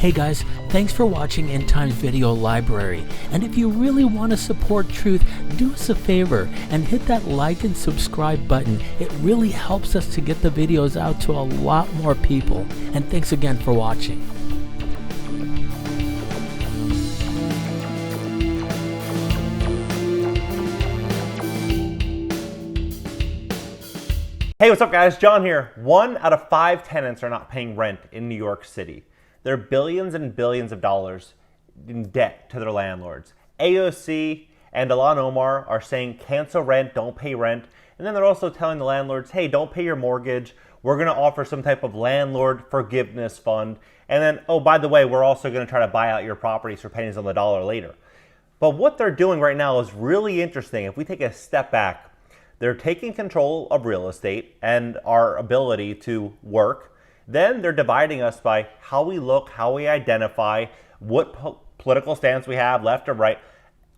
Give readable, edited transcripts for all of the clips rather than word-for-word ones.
Hey guys, thanks for watching End Times Video Library. And if you really want to support truth, do us a favor and hit that like and subscribe button. It really helps us to get the videos out to a lot more people. And thanks again for watching. Hey, what's up guys? John here. 1 out of 5 tenants are not paying rent in New York City. They're billions and billions of dollars in debt to their landlords. AOC and Ilhan Omar are saying cancel rent, don't pay rent. And then they're also telling the landlords, hey, don't pay your mortgage. We're going to offer some type of landlord forgiveness fund. And then, oh, by the way, we're also going to try to buy out your properties for pennies on the dollar later. But what they're doing right now is really interesting. If we take a step back, they're taking control of real estate and our ability to work. Then they're dividing us by how we look, how we identify, what political stance we have, left or right,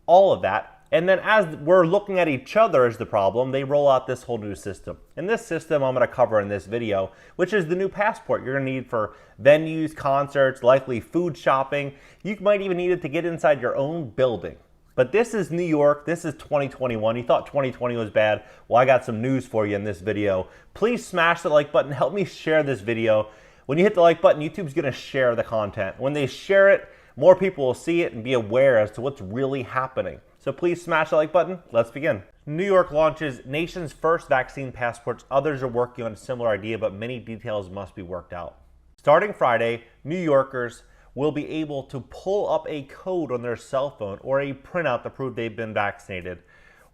all of that. And then as we're looking at each other as the problem, they roll out this whole new system. And this system I'm going to cover in this video, which is the new passport you're going to need for venues, concerts, likely food shopping. You might even need it to get inside your own building. But this is New York, this is 2021. You thought 2020 was bad? Well, I got some news for you in this video. Please smash the like button, help me share this video. When you hit the like button, YouTube's gonna share the content. When they share it, more people will see it and be aware as to what's really happening. So please smash the like button, let's begin. New York launches nation's first vaccine passports. Others are working on a similar idea, but many details must be worked out. Starting Friday, New Yorkers will be able to pull up a code on their cell phone or a printout to prove they've been vaccinated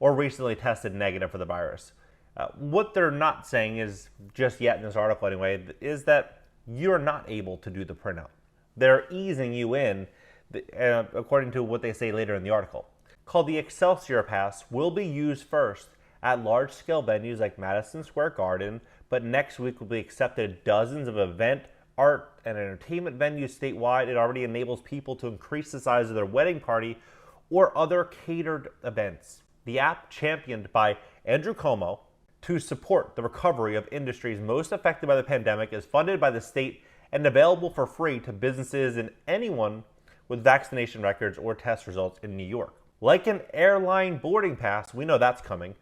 or recently tested negative for the virus. What they're not saying is, just yet in this article anyway, is that you're not able to do the printout. They're easing you in, according to what they say later in the article. Called the Excelsior Pass, will be used first at large-scale venues like Madison Square Garden, but next week will be accepted at dozens of event, art, and entertainment venues statewide. It already enables people to increase the size of their wedding party or other catered events. The app, championed by Andrew Cuomo to support the recovery of industries most affected by the pandemic, is funded by the state and available for free to businesses and anyone with vaccination records or test results in New York. Like an airline boarding pass, we know that's coming,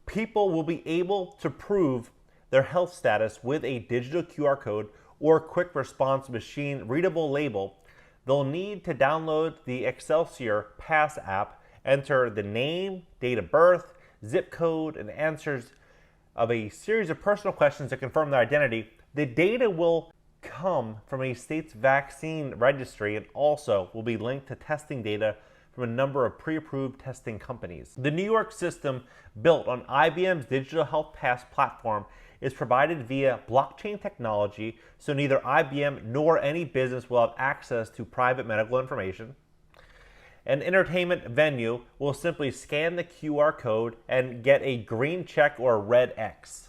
people will be able to prove their health status with a digital QR code or quick response machine readable label. They'll need to download the Excelsior Pass app, enter the name, date of birth, zip code, and answers of a series of personal questions to confirm their identity. The data will come from a state's vaccine registry and also will be linked to testing data from a number of pre-approved testing companies. The New York system, built on IBM's Digital Health Pass platform, is provided via blockchain technology, so neither IBM nor any business will have access to private medical information. An entertainment venue will simply scan the QR code and get a green check or a red X.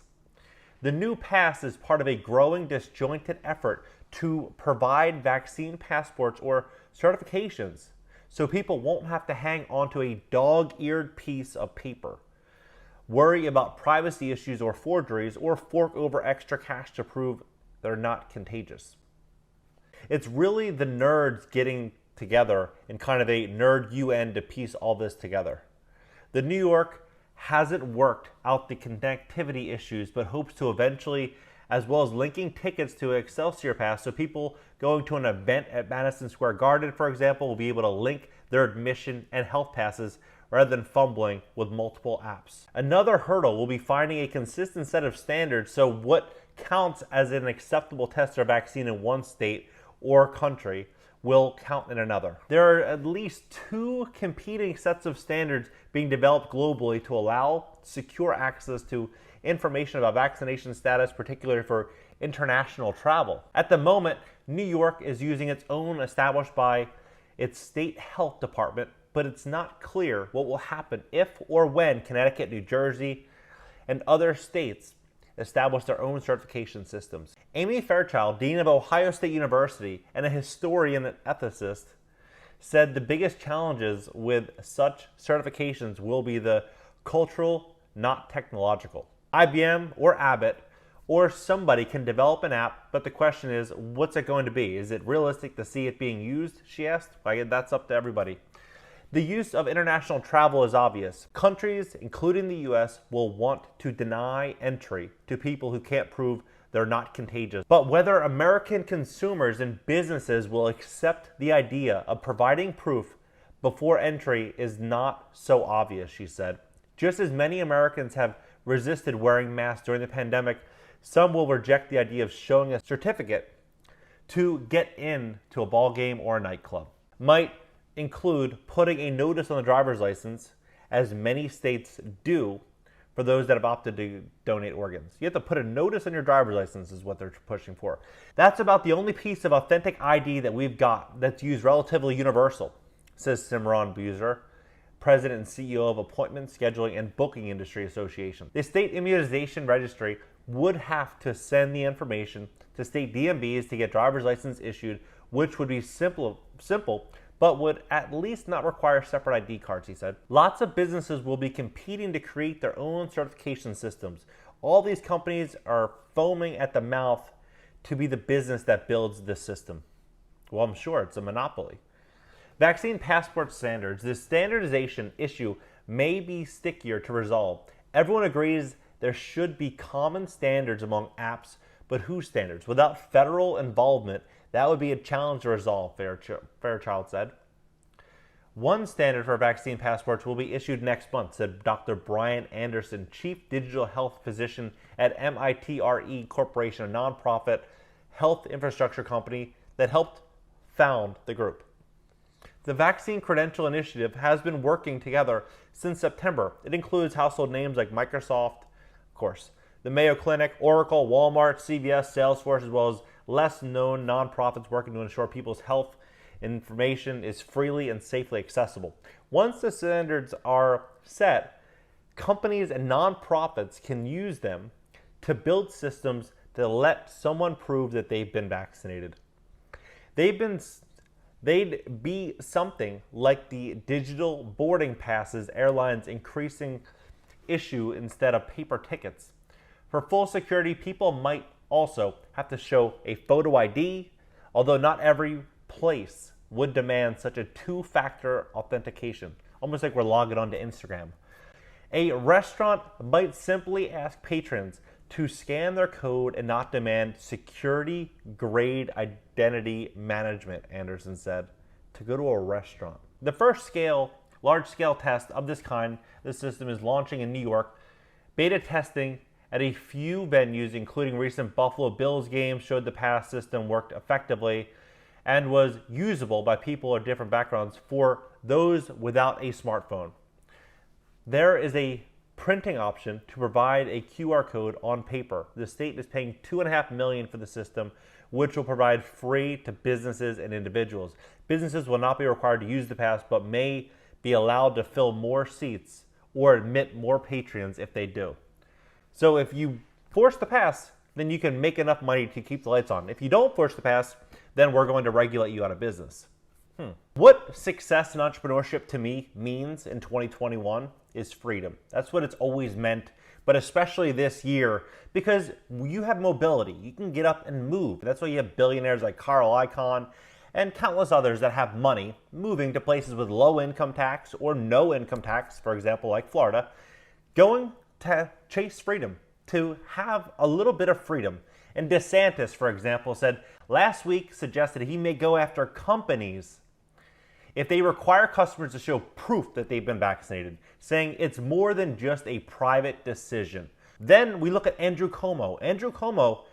The new pass is part of a growing disjointed effort to provide vaccine passports or certifications so people won't have to hang onto a dog-eared piece of paper, worry about privacy issues or forgeries, or fork over extra cash to prove they're not contagious. It's really the nerds getting together in kind of a nerd UN to piece all this together. The New York hasn't worked out the connectivity issues, but hopes to eventually, as well as linking tickets to Excelsior Pass, so people going to an event at Madison Square Garden, for example, will be able to link their admission and health passes rather than fumbling with multiple apps. Another hurdle will be finding a consistent set of standards, so what counts as an acceptable test or vaccine in one state or country will count in another. There are at least 2 competing sets of standards being developed globally to allow secure access to information about vaccination status, particularly for international travel. At the moment, New York is using its own, established by its state health department, but it's not clear what will happen if or when Connecticut, New Jersey, and other states establish their own certification systems. Amy Fairchild, Dean of Ohio State University and a historian and ethicist, said the biggest challenges with such certifications will be the cultural, not technological. IBM or Abbott or somebody can develop an app, but the question is, what's it going to be? Is it realistic to see it being used, she asked. That's up to everybody. The use of international travel is obvious. Countries, including the US, will want to deny entry to people who can't prove they're not contagious. But whether American consumers and businesses will accept the idea of providing proof before entry is not so obvious, she said. Just as many Americans have resisted wearing masks during the pandemic, some will reject the idea of showing a certificate to get in to a ball game or a nightclub. Might include putting a notice on the driver's license, as many states do for those that have opted to donate organs. You have to put a notice on your driver's license is what they're pushing for. That's about the only piece of authentic ID that we've got that's used relatively universal, says Simran Buzer, President and CEO of Appointment, Scheduling, and Booking Industry Association. The state immunization registry would have to send the information to state DMVs to get driver's license issued, which would be simple, but would at least not require separate ID cards, he said. Lots of businesses will be competing to create their own certification systems. All these companies are foaming at the mouth to be the business that builds this system. Well, I'm sure it's a monopoly. Vaccine passport standards. This standardization issue may be stickier to resolve. Everyone agrees there should be common standards among apps, but whose standards? Without federal involvement, that would be a challenge to resolve, Fairchild said. One standard for vaccine passports will be issued next month, said Dr. Brian Anderson, Chief Digital Health Physician at MITRE Corporation, a nonprofit health infrastructure company that helped found the group. The Vaccine Credential Initiative has been working together since September. It includes household names like Microsoft, of course, the Mayo Clinic, Oracle, Walmart, CVS, Salesforce, as well as less known nonprofits working to ensure people's health information is freely and safely accessible. Once the standards are set, companies and nonprofits can use them to build systems to let someone prove that they've been vaccinated. They'd be something like the digital boarding passes airlines increasing issue instead of paper tickets. For full security, people might also have to show a photo ID, although not every place would demand such a two-factor authentication, almost like we're logging onto Instagram. A restaurant might simply ask patrons to scan their code and not demand security-grade identity management, Anderson said, to go to a restaurant. The first large-scale test of this kind, this system is launching in New York. Beta testing at a few venues, including recent Buffalo Bills games, showed the pass system worked effectively and was usable by people of different backgrounds for those without a smartphone. There is a printing option to provide a QR code on paper. The state is paying $2.5 million for the system, which will provide free to businesses and individuals. Businesses will not be required to use the pass, but may be allowed to fill more seats or admit more patrons if they do. So if you force the pass, then you can make enough money to keep the lights on. If you don't force the pass, then we're going to regulate you out of business. What success in entrepreneurship to me means in 2021 is freedom. That's what it's always meant, but especially this year, because you have mobility. You can get up and move. That's why you have billionaires like Carl Icahn and countless others that have money moving to places with low income tax or no income tax, for example, like Florida, going to chase freedom, to have a little bit of freedom. And DeSantis, for example, said last week suggested he may go after companies if they require customers to show proof that they've been vaccinated, saying it's more than just a private decision. Then we look at Andrew Cuomo. Andrew Cuomo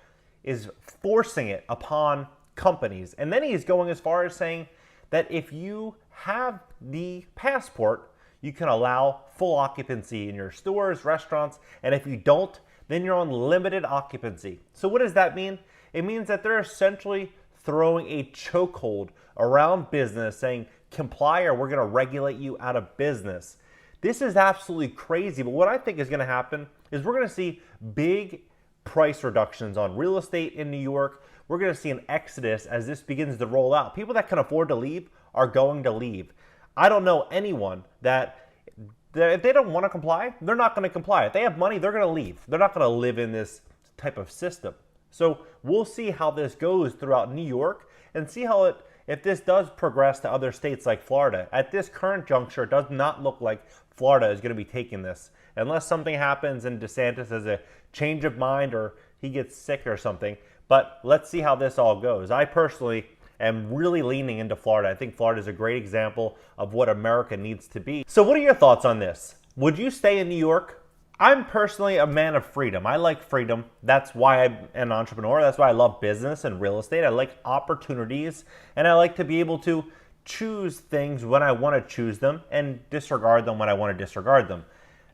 is forcing it upon companies. And then he's going as far as saying that if you have the passport, you can allow full occupancy in your stores, restaurants, and if you don't, then you're on limited occupancy. So what does that mean? It means that they're essentially throwing a chokehold around business, saying comply or we're going to regulate you out of business. This is absolutely crazy, but what I think is going to happen is we're going to see big price reductions on real estate in New York. We're going to see an exodus as this begins to roll out. People that can afford to leave are going to leave. I don't know anyone that if they don't want to comply, they're not going to comply. If they have money, they're going to leave. They're not going to live in this type of system. So we'll see how this goes throughout New York and see how if this does progress to other states like Florida. At this current juncture, it does not look like Florida is going to be taking this unless something happens and DeSantis has a change of mind or he gets sick or something. But let's see how this all goes. I personally am really leaning into Florida. I think Florida is a great example of what America needs to be. So what are your thoughts on this? Would you stay in New York? I'm personally a man of freedom. I like freedom. That's why I'm an entrepreneur. That's why I love business and real estate. I like opportunities, and I like to be able to choose things when I want to choose them and disregard them when I want to disregard them.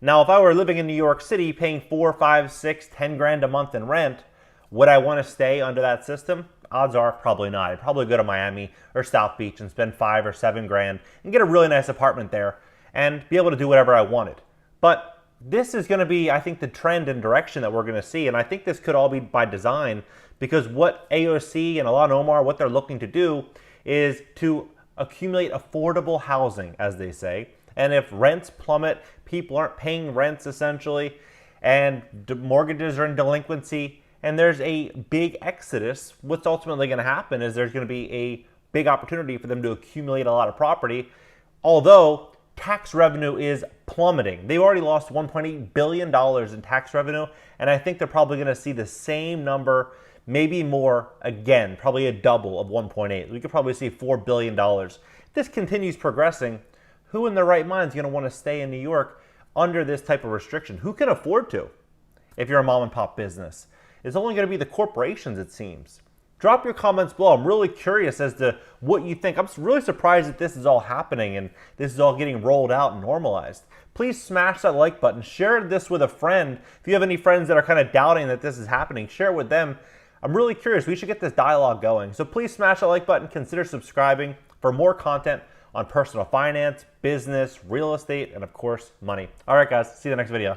Now, if I were living in New York City paying 4, 5, 6, 10 grand a month in rent, would I want to stay under that system? Odds are probably not. I'd probably go to Miami or South Beach and spend 5 or 7 grand and get a really nice apartment there and be able to do whatever I wanted. But this is going to be, I think, the trend and direction that we're going to see. And I think this could all be by design, because what AOC and Ilhan Omar, what they're looking to do is to accumulate affordable housing, as they say. And if rents plummet, people aren't paying rents essentially, and mortgages are in delinquency, and there's a big exodus, what's ultimately going to happen is there's going to be a big opportunity for them to accumulate a lot of property, although tax revenue is plummeting. They already lost $1.8 billion in tax revenue, and I think they're probably going to see the same number, maybe more again, probably a double of 1.8. We could probably see $4 billion. If this continues progressing, who in their right mind is going to want to stay in New York under this type of restriction? Who can afford to if you're a mom and pop business? It's only going to be the corporations, it seems. Drop your comments below. I'm really curious as to what you think. I'm really surprised that this is all happening and this is all getting rolled out and normalized. Please smash that like button. Share this with a friend. If you have any friends that are kind of doubting that this is happening, share it with them. I'm really curious. We should get this dialogue going. So please smash that like button. Consider subscribing for more content on personal finance, business, real estate, and of course, money. All right, guys. See you in the next video.